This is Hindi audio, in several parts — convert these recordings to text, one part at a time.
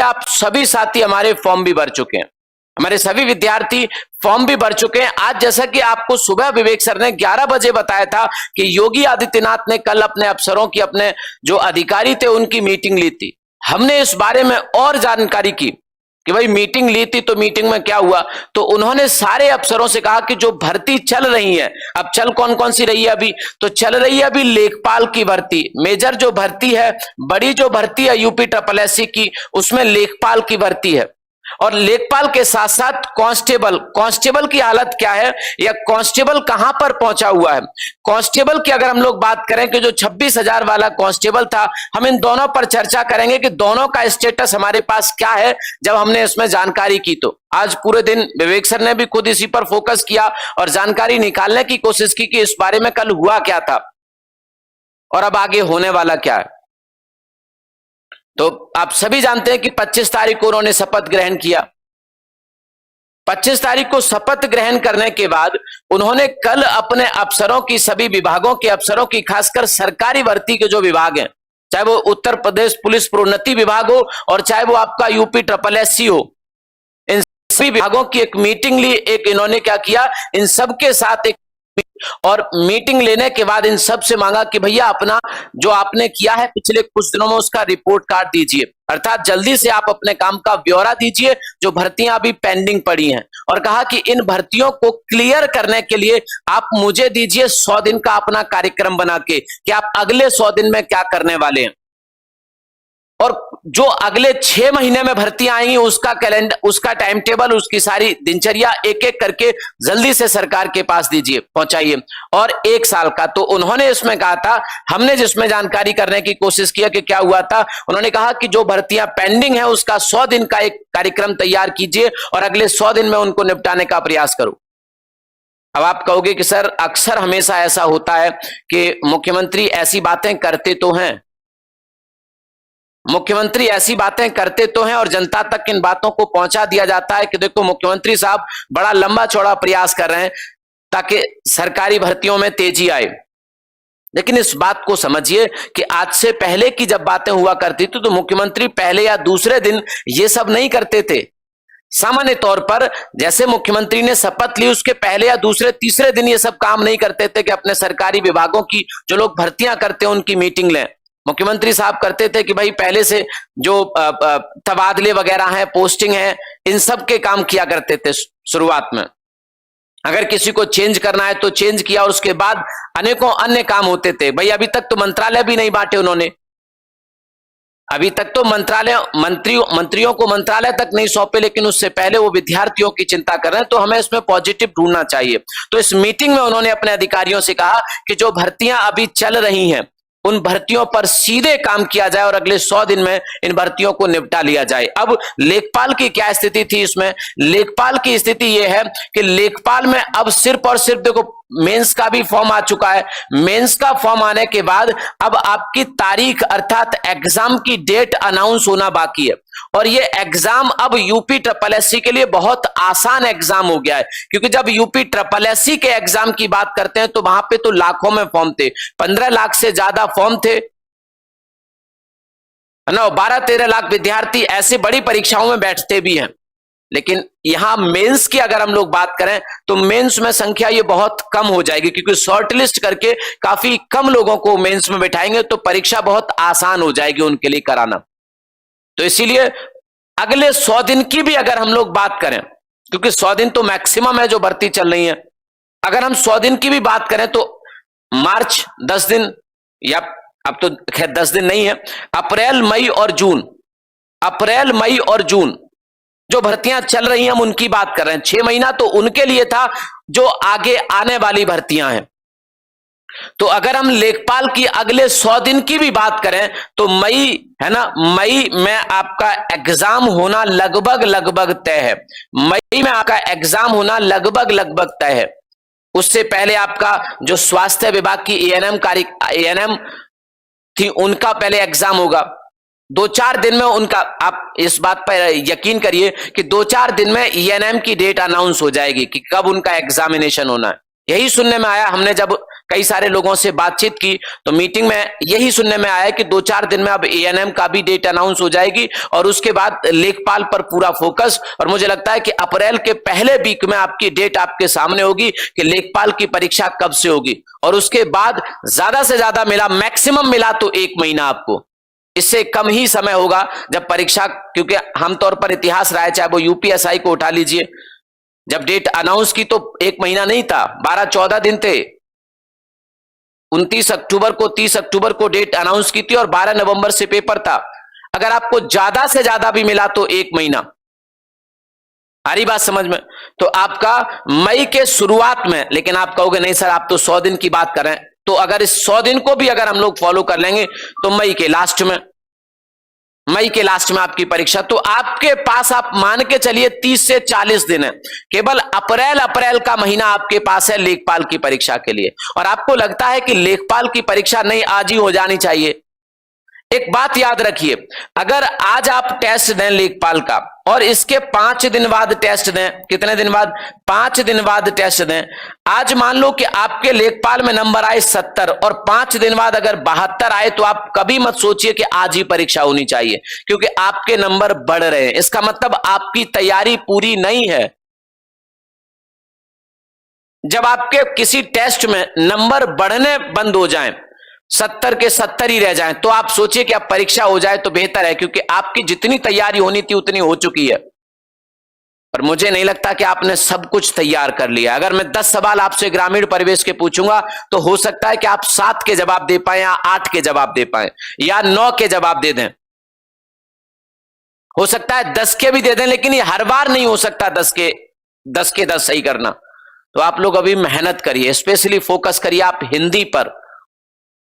आप सभी साथी हमारे फॉर्म भी भर चुके हैं, हमारे सभी विद्यार्थी फॉर्म भी भर चुके हैं। आज जैसा कि आपको सुबह विवेक सर ने 11 बजे बताया था कि योगी आदित्यनाथ ने कल अपने अफसरों की, अपने जो अधिकारी थे उनकी मीटिंग ली थी। हमने इस बारे में और जानकारी की कि भाई मीटिंग ली थी तो मीटिंग में क्या हुआ। तो उन्होंने सारे अफसरों से कहा कि जो भर्ती चल रही है, अब चल कौन कौन सी रही है अभी, तो चल रही है अभी लेखपाल की भर्ती, मेजर जो भर्ती है, बड़ी जो भर्ती है यूपी SSSC की, उसमें लेखपाल की भर्ती है। और लेखपाल के साथ साथ कांस्टेबल की हालत क्या है, या कांस्टेबल कहां पर पहुंचा हुआ है। कांस्टेबल की अगर हम लोग बात करें कि जो 26,000 वाला कांस्टेबल था, हम इन दोनों पर चर्चा करेंगे कि दोनों का स्टेटस हमारे पास क्या है जब हमने इसमें जानकारी की। तो आज पूरे दिन विवेक सर ने भी खुद इसी पर फोकस किया और जानकारी निकालने की कोशिश की कि इस बारे में कल हुआ क्या था और अब आगे होने वाला क्या है। तो आप सभी जानते हैं कि 25 तारीख को उन्होंने शपथ ग्रहण किया। 25 तारीख को शपथ ग्रहण करने के बाद उन्होंने कल अपने अफसरों की, सभी विभागों के अफसरों की, खासकर सरकारी भर्ती के जो विभाग हैं, चाहे वो उत्तर प्रदेश पुलिस प्रोन्नति विभाग हो और चाहे वो आपका यूपी SSSC हो, इन सभी विभागों की एक मीटिंग ली। एक इन्होंने क्या किया, इन सबके साथ एक और मीटिंग लेने के बाद इन सब से मांगा कि भैया अपना जो आपने किया है पिछले कुछ दिनों में उसका रिपोर्ट कार्ड दीजिए, अर्थात जल्दी से आप अपने काम का ब्यौरा दीजिए जो भर्तियां अभी पेंडिंग पड़ी हैं। और कहा कि इन भर्तियों को क्लियर करने के लिए आप मुझे दीजिए 100 दिन का अपना कार्यक्रम बना के कि आप अगले 100 दिन में क्या करने वाले हैं, और जो अगले 6 महीने में भर्तियां आएंगी उसका कैलेंडर, उसका टाइम टेबल, उसकी सारी दिनचर्या एक एक करके जल्दी से सरकार के पास दीजिए, पहुंचाइए। और 1 साल का, तो उन्होंने इसमें कहा था, हमने जिसमें जानकारी करने की कोशिश किया कि क्या हुआ था, उन्होंने कहा कि जो भर्तियां पेंडिंग है उसका 100 दिन का एक कार्यक्रम तैयार कीजिए और अगले 100 दिन में उनको निपटाने का प्रयास करो। अब आप कहोगे कि सर अक्सर हमेशा ऐसा होता है कि मुख्यमंत्री ऐसी बातें करते तो हैं, मुख्यमंत्री ऐसी बातें करते तो हैं और जनता तक इन बातों को पहुंचा दिया जाता है कि देखो मुख्यमंत्री साहब बड़ा लंबा चौड़ा प्रयास कर रहे हैं ताकि सरकारी भर्तियों में तेजी आए। लेकिन इस बात को समझिए कि आज से पहले की जब बातें हुआ करती थी तो मुख्यमंत्री पहले या दूसरे दिन ये सब नहीं करते थे। सामान्य तौर पर जैसे मुख्यमंत्री ने शपथ ली उसके पहले या दूसरे तीसरे दिन ये सब काम नहीं करते थे कि अपने सरकारी विभागों की जो लोग भर्तियां करते हैं उनकी मीटिंग लें। मुख्यमंत्री साहब करते थे कि भाई पहले से जो तबादले वगैरह हैं, पोस्टिंग है, इन सब के काम किया करते थे शुरुआत में। अगर किसी को चेंज करना है तो चेंज किया और उसके बाद अनेकों अन्य काम होते थे। भाई अभी तक तो मंत्रालय भी नहीं बांटे उन्होंने, अभी तक तो मंत्रियों को मंत्रालय तक नहीं सौंपे, लेकिन उससे पहले वो विद्यार्थियों की चिंता कर रहे हैं। तो हमें इसमें पॉजिटिव ढूंढना चाहिए। तो इस मीटिंग में उन्होंने अपने अधिकारियों से कहा कि जो भर्तियां अभी चल रही हैं उन भर्तियों पर सीधे काम किया जाए और अगले 100 दिन में इन भर्तियों को निपटा लिया जाए। अब लेखपाल की क्या स्थिति थी इसमें, लेखपाल की स्थिति यह है कि लेखपाल में अब सिर्फ और सिर्फ देखो मेंस का भी फॉर्म आ चुका है। मेंस का फॉर्म आने के बाद अब आपकी तारीख अर्थात एग्जाम की डेट अनाउंस होना बाकी है। और ये एग्जाम अब यूपी SSSC के लिए बहुत आसान एग्जाम हो गया है, क्योंकि जब यूपी SSSC के एग्जाम की बात करते हैं तो वहां पे तो लाखों में फॉर्म थे, 15 लाख से ज्यादा फॉर्म थे, है ना। 12-13 लाख विद्यार्थी ऐसे बड़ी परीक्षाओं में बैठते भी हैं। लेकिन यहां मेंस की अगर हम लोग बात करें तो मेंस में संख्या ये बहुत कम हो जाएगी, क्योंकि शॉर्टलिस्ट करके काफी कम लोगों को मेंस में बैठाएंगे तो परीक्षा बहुत आसान हो जाएगी उनके लिए कराना। तो इसीलिए अगले 100 दिन की भी अगर हम लोग बात करें, क्योंकि 100 दिन तो मैक्सिमम है जो भर्ती चल रही है, अगर हम 100 दिन की भी बात करें तो मार्च 10 दिन, या अब तो खैर 10 दिन नहीं है, अप्रैल मई और जून जो भर्तियां चल रही हैं हम उनकी बात कर रहे हैं। 6 महीना तो उनके लिए था जो आगे आने वाली भर्तियां हैं। तो अगर हम लेखपाल की अगले 100 दिन की भी बात करें तो मई, है ना, मई में आपका एग्जाम होना लगभग तय है। मई में आपका एग्जाम होना लगभग तय है। उससे पहले आपका जो स्वास्थ्य विभाग की एएनएम थी उनका पहले एग्जाम होगा। 2-4 दिन में उनका, आप इस बात पर यकीन करिए कि 2-4 दिन में एएनएम की डेट अनाउंस हो जाएगी कि कब उनका एग्जामिनेशन होना है। यही सुनने में आया, हमने जब कई सारे लोगों से बातचीत की तो मीटिंग में यही सुनने में आया कि 2-4 दिन में अब एएनएम का भी डेट अनाउंस हो जाएगी और उसके बाद लेखपाल पर पूरा फोकस। और मुझे लगता है कि अप्रैल के पहले वीक में आपकी डेट आपके सामने होगी कि लेखपाल की परीक्षा कब से होगी। और उसके बाद ज्यादा से ज्यादा मिला, मैक्सिमम मिला तो 1 महीना आपको, इससे कम ही समय होगा जब परीक्षा, क्योंकि आमतौर पर इतिहास रहा है, चाहे वो यूपीएसआई को उठा लीजिए, जब डेट अनाउंस की तो 1 महीना नहीं था, 12-14 दिन थे। 29 अक्टूबर को 30 अक्टूबर को डेट अनाउंस की थी और 12 नवंबर से पेपर था। अगर आपको ज्यादा से ज्यादा भी मिला तो 1 महीना। आ रही बात समझ में? तो आपका मई के शुरुआत में, लेकिन आप कहोगे नहीं सर आप तो 100 दिन की बात कर रहे हैं, तो अगर इस 100 दिन को भी अगर हम लोग फॉलो कर लेंगे तो मई के लास्ट में आपकी परीक्षा। तो आपके पास आप मान के चलिए 30 से 40 दिन है, केवल अप्रैल का महीना आपके पास है लेखपाल की परीक्षा के लिए। और आपको लगता है कि लेखपाल की परीक्षा नहीं आज ही हो जानी चाहिए। एक बात याद रखिए, अगर आज आप टेस्ट दें लेखपाल का और इसके 5 दिन बाद टेस्ट दें, कितने दिन बाद? 5 दिन बाद टेस्ट दें। आज मान लो कि आपके लेखपाल में नंबर आए 70 और 5 दिन बाद अगर 72 आए तो आप कभी मत सोचिए कि आज ही परीक्षा होनी चाहिए, क्योंकि आपके नंबर बढ़ रहे हैं। इसका मतलब आपकी तैयारी पूरी नहीं है। जब आपके किसी टेस्ट में नंबर बढ़ने बंद हो जाएं, 70 के 70 ही रह जाएं, तो आप सोचिए कि अब परीक्षा हो जाए तो बेहतर है, क्योंकि आपकी जितनी तैयारी होनी थी उतनी हो चुकी है। और मुझे नहीं लगता कि आपने सब कुछ तैयार कर लिया। अगर मैं 10 सवाल आपसे ग्रामीण परिवेश के पूछूंगा तो हो सकता है कि आप 7 के जवाब दे पाए या 8 के जवाब दे पाए या 9 के जवाब दे दें। हो सकता है 10 के भी दे दें, लेकिन ये हर बार नहीं हो सकता 10 के 10 सही करना। तो आप लोग अभी मेहनत करिए, स्पेशली फोकस करिए आप हिंदी पर।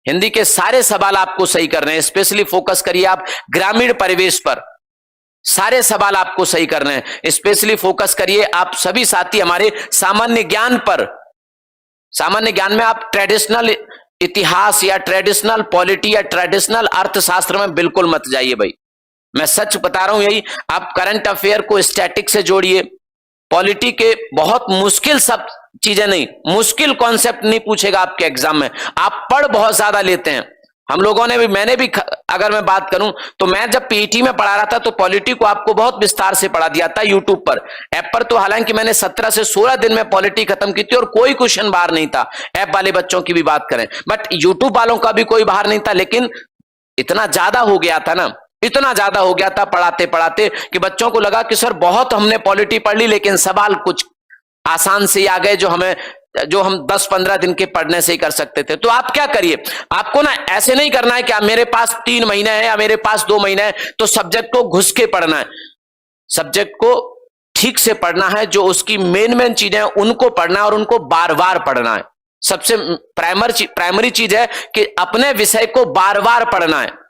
हिंदी के सारे सवाल आपको सही करने हैं। स्पेशली फोकस करिए आप ग्रामीण परिवेश पर, सारे सवाल आपको सही करने हैं। स्पेशली फोकस करिए आप सभी साथी हमारे सामान्य ज्ञान पर। सामान्य ज्ञान में आप ट्रेडिशनल इतिहास या ट्रेडिशनल पॉलिटी या ट्रेडिशनल अर्थशास्त्र में बिल्कुल मत जाइए भाई, मैं सच बता रहा हूं यही। आप करंट अफेयर को स्टैटिक से जोड़िए। पॉलिटी के बहुत मुश्किल सब चीजें नहीं, मुश्किल कॉन्सेप्ट नहीं पूछेगा आपके एग्जाम में। आप पढ़ बहुत ज्यादा लेते हैं। हम लोगों ने भी, मैंने भी, अगर मैं बात करूं तो मैं जब पीईटी में पढ़ा रहा था तो पॉलिटी को आपको बहुत विस्तार से पढ़ा दिया था यूट्यूब पर। ऐप पर तो हालांकि मैंने 17 से 16 दिन में पॉलिटी खत्म की थी और कोई क्वेश्चन बाहर नहीं था। ऐप वाले बच्चों की भी बात करें, बट यूट्यूब वालों का भी कोई बाहर नहीं था। लेकिन इतना ज्यादा हो गया था ना, इतना ज्यादा हो गया था पढ़ाते पढ़ाते कि बच्चों को लगा कि सर बहुत हमने पॉलिटी पढ़ ली, लेकिन सवाल कुछ आसान से आ गए जो हम 10-15 दिन के पढ़ने से ही कर सकते थे। तो आप क्या करिए, आपको ना ऐसे नहीं करना है कि मेरे पास 3 महीने हैं या मेरे पास 2 महीने हैं तो सब्जेक्ट को घुस के पढ़ना है। सब्जेक्ट को ठीक से पढ़ना है, जो उसकी मेन चीजें हैं उनको पढ़ना है और उनको बार बार पढ़ना है। सबसे प्राइमरी चीज है कि अपने विषय को बार बार पढ़ना है।